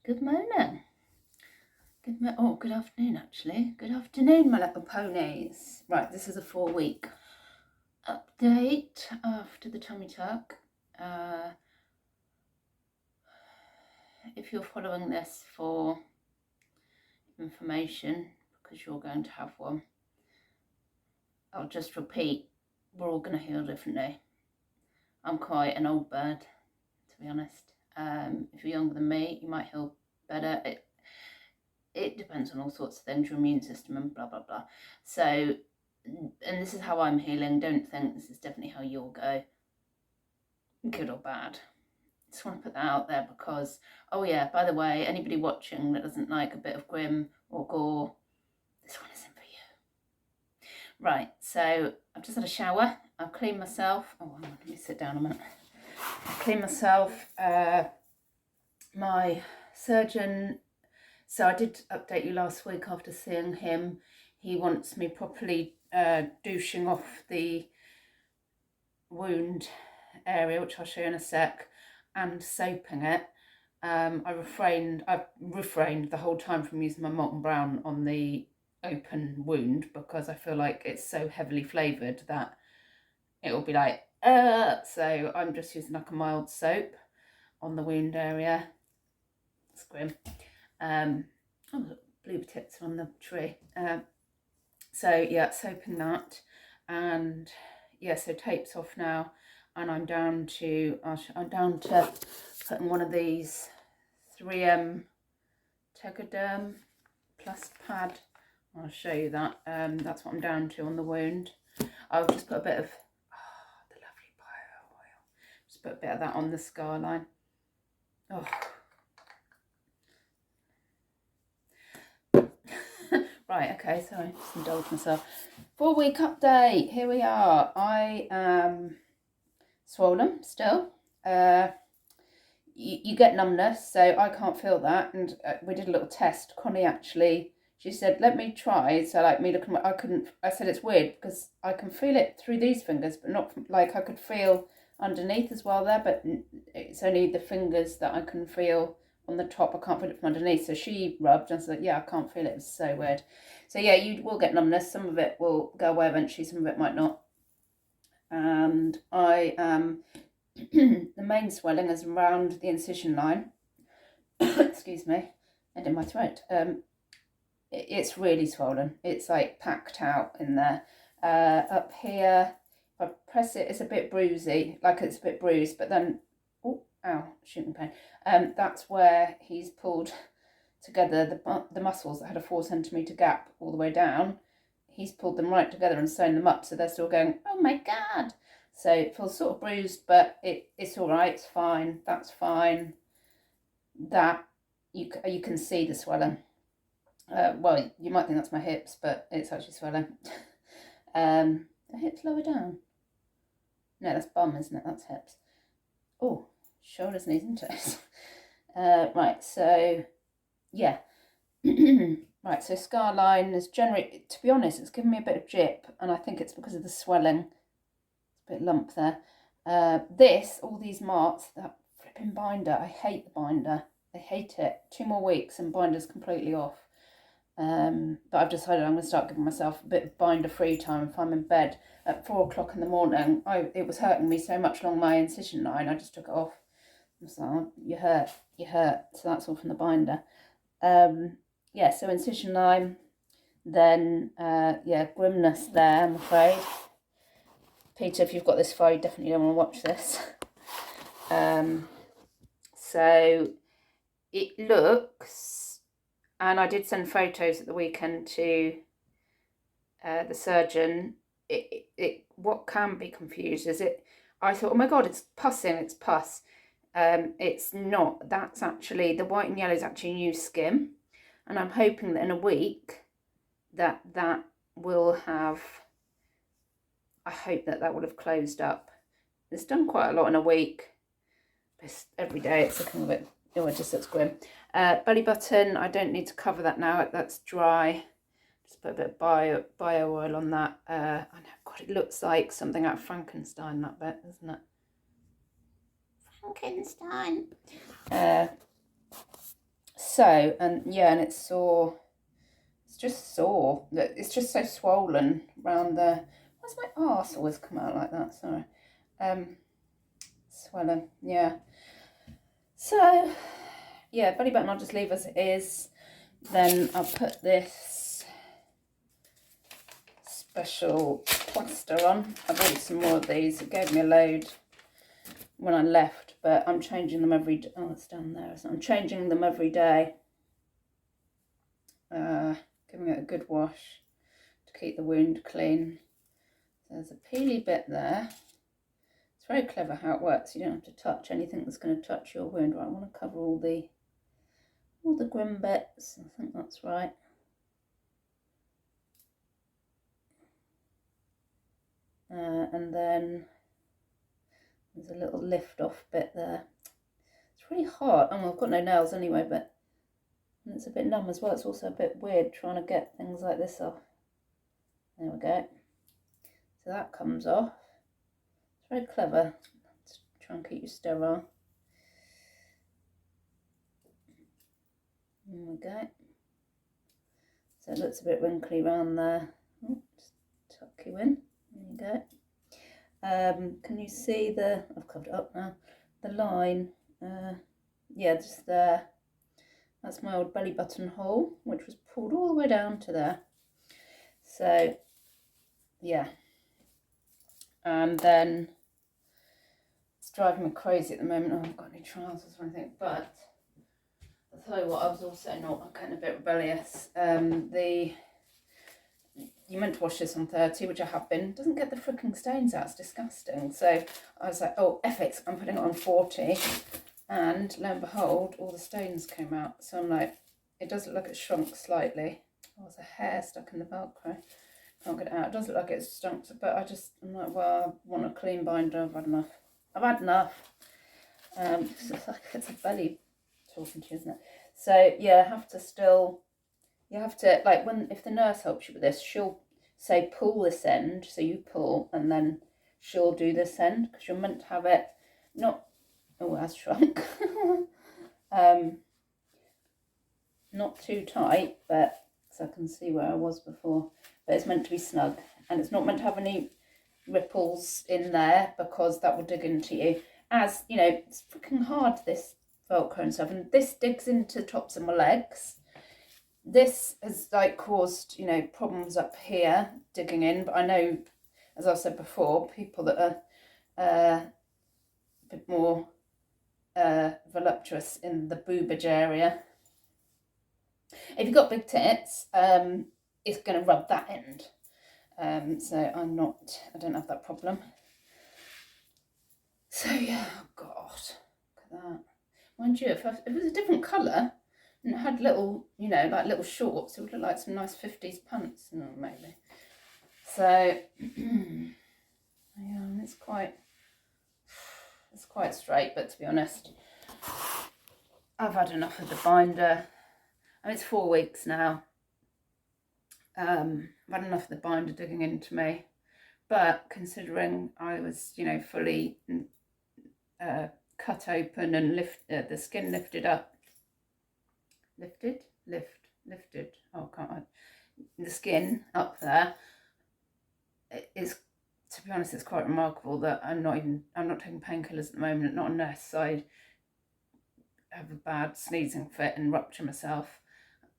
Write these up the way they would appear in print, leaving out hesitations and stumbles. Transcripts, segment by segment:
Good morning. Good afternoon, actually. Good afternoon, my little ponies. Right, this is a 4-week update after the tummy tuck. If you're following this for information, because you're going to have one, I'll just repeat, we're all going to heal differently. I'm quite an old bird, to be honest. If you're younger than me, you might heal better. It depends on all sorts of things, your immune system and blah, blah, blah. So, and this is how I'm healing. Don't think this is definitely how you'll go, good or bad. Just want to put that out there because, oh yeah, by the way, anybody watching that doesn't like a bit of grim or gore, this one isn't for you. Right, so I've just had a shower. I've cleaned myself. Oh, hang on, let me sit down a minute. I've cleaned myself. My surgeon, so I did update you last week after seeing him. He wants me properly douching off the wound area, which I'll show you in a sec, and soaping it. I've refrained the whole time from using my Molton Brown on the open wound because I feel like it's so heavily flavoured that it will be like, so I'm just using like a mild soap on the wound area. It's grim. Blue tits on the tree. So yeah, soaping that, and yeah, so tape's off now, and I'm down to putting one of these 3M Tegaderm Plus pad. I'll show you that. That's what I'm down to on the wound. I'll just put a bit of the lovely bio oil. Just put a bit of that on the scar line. Oh. Right, okay, so I just indulge myself. 4-week update, here we are. I am swollen still. You get numbness, so I can't feel that. And we did a little test. Connie actually, she said, let me try. So like me looking, I said it's weird because I can feel it through these fingers, but not like I could feel underneath as well there, but it's only the fingers that I can feel on the top. I can't feel it from underneath. So she rubbed and said, yeah, I can't feel it. It's so weird. So yeah, you will get numbness. Some of it will go away eventually, some of it might not. And I the main swelling is around the incision line. Excuse me, and in my throat. It's really swollen. It's like packed out in there. Up here, if I press it, it's a bit bruisy, like it's a bit bruised, but then, oh, ow, shooting pain. That's where he's pulled together the muscles that had a 4 centimetre gap all the way down. He's pulled them right together and sewn them up, so they're still going, oh my God. So it feels sort of bruised, but it's all right, it's fine, that's fine. That, you can see the swelling. Well, you might think that's my hips, but it's actually swelling. The hips lower down. No, that's bum, isn't it? That's hips. Oh, shoulders, knees and toes. Right, so, yeah. Right, so scar line is generally, to be honest, it's given me a bit of jip, and I think it's because of the swelling. It's a bit lump there. All these marks, that flipping binder, I hate the binder. I hate it. 2 more weeks and binder's completely off. But I've decided I'm going to start giving myself a bit of binder free time. If I'm in bed at 4 o'clock in the morning, it was hurting me so much along my incision line, I just took it off. I was like, oh, you hurt. So that's all from the binder. Yeah, so incision line, then yeah, grimness there, I'm afraid. Peter, if you've got this far, you definitely don't want to watch this. So it looks, and I did send photos at the weekend to the surgeon. What can be confused is I thought, oh my God, it's pussing, it's pus. It's not. That's actually, the white and yellow is actually new skin. And I'm hoping that in a week that will have, I hope that will have closed up. It's done quite a lot in a week. Every day it's looking a bit, oh, it just looks grim. Belly button, I don't need to cover that now. That's dry. Just put a bit of bio oil on that. I know, God, it looks like something out of Frankenstein, that bit, doesn't it? Frankenstein. So, and yeah, and it's sore. It's just sore. It's just so swollen around the. Why's my arse always come out like that? Sorry. Swelling. Yeah. So, yeah, belly button I'll just leave as it is. Then I'll put this special plaster on. I bought some more of these. It gave me a load when I left, but I'm changing them every day. Oh, it's down there. So I'm changing them every day. Giving it a good wash to keep the wound clean. So there's a peely bit there. It's very clever how it works. You don't have to touch anything that's going to touch your wound. Right, I want to cover all the grim bits. I think that's right. And then there's a little lift off bit there. It's really hard. Oh, I've got no nails anyway, but it's a bit numb as well. It's also a bit weird trying to get things like this off. There we go. So that comes off. It's very clever. Let's try and keep you sterile. There we go. So it looks a bit wrinkly around there. Oh, just tuck you in. There you go. Can you see the, I've covered it up now, the line, yeah, just there. That's my old belly button hole, which was pulled all the way down to there. So, yeah. And then, it's driving me crazy at the moment. I haven't got any trousers or anything, but I'll tell you what, I was also not kind of a bit rebellious. You meant to wash this on 30, which I have been. It doesn't get the freaking stains out. It's disgusting. So I was like, oh, F I'm putting it on 40. And lo and behold, all the stains came out. So I'm like, it does look like it shrunk slightly. Oh, there's a hair stuck in the Velcro. Can't get it out. It does look like it's shrunk, but I'm like, well, I want a clean binder. I've had enough. I've had enough. It's like it's a belly talking to you, isn't it? So yeah, you have to, like, if the nurse helps you with this, she'll say pull this end, so you pull, and then she'll do this end, because you're meant to have it not, oh, it has shrunk, not too tight, but, so I can see where I was before, but it's meant to be snug, and it's not meant to have any ripples in there, because that will dig into you, as, you know, it's freaking hard, this Velcro and stuff, and this digs into the tops of my legs. This has like caused, you know, problems up here digging in, but I know, as I've said before, people that are a bit more voluptuous in the boobage area. If you've got big tits, it's going to rub that end. So I don't have that problem. So yeah, oh God, look at that. Mind you, if it was a different colour, and it had little, you know, like little shorts, it would look like some nice 50s pants, maybe. So, yeah, it's quite straight, but to be honest, I've had enough of the binder. I mean, it's 4 weeks now. I've had enough of the binder digging into me, but considering I was, you know, fully cut open and the skin lifted up, lifted. Oh, can't I? The skin up there is, to be honest, it's quite remarkable that I'm not taking painkillers at the moment, not unless I have a bad sneezing fit and rupture myself.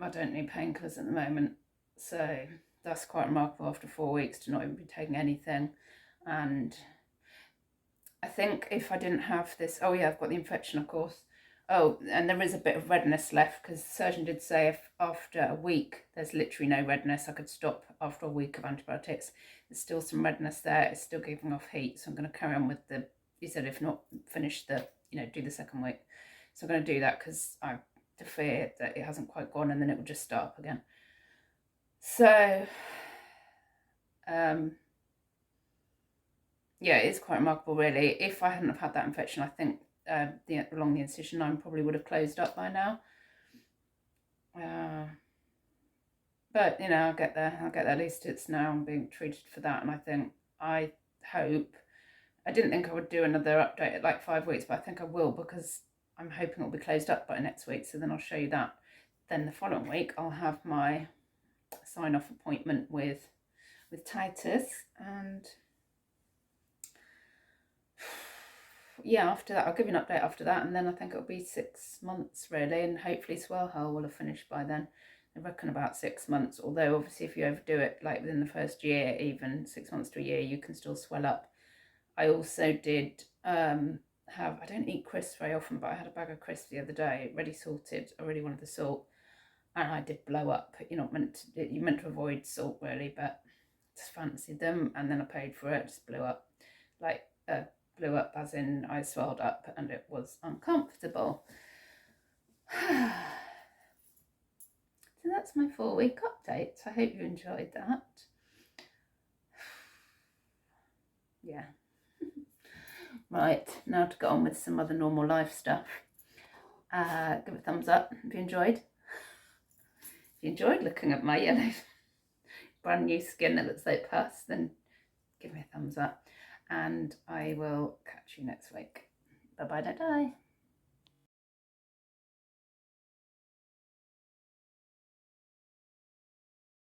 I don't need painkillers at the moment, so that's quite remarkable after 4 weeks to not even be taking anything. And I think if I didn't have this, oh yeah, I've got the infection, of course. Oh, and there is a bit of redness left, because the surgeon did say if after a week there's literally no redness, I could stop after a week of antibiotics. There's still some redness there. It's still giving off heat, so I'm going to carry on with he said if not finish do the second week. So I'm going to do that, because I fear that it hasn't quite gone and then it will just start up again. So, yeah, it's quite remarkable, really. If I hadn't have had that infection, I think along the incision line probably would have closed up by now. But, you know, I'll get there. At least it's now I'm being treated for that. And I hope, I didn't think I would do another update at like 5 weeks, but I think I will, because I'm hoping it'll be closed up by next week. So then I'll show you that. then the following week I'll have my sign-off appointment with Titus, and yeah, after that I'll give you an update after that, and then I think it'll be 6 months really, and hopefully Swell Hole will have finished by then. I reckon about 6 months, although obviously if you overdo it, like within the first year, even 6 months to a year, you can still swell up. I also did have, I don't eat crisps very often, but I had a bag of crisps the other day, ready salted. I really wanted the salt, and I did blow up. You're not meant to, you're meant to avoid salt really, but just fancied them, and then I paid for it. Just blew up, like blew up as in I swelled up, and it was uncomfortable. So that's my 4-week update. I hope you enjoyed that. Yeah. Right, now to get on with some other normal life stuff. Give it a thumbs up if you enjoyed. If you enjoyed looking at my yellow brand new skin that looks like pus, then give me a thumbs up, and I will catch you next week. Bye bye, bye bye.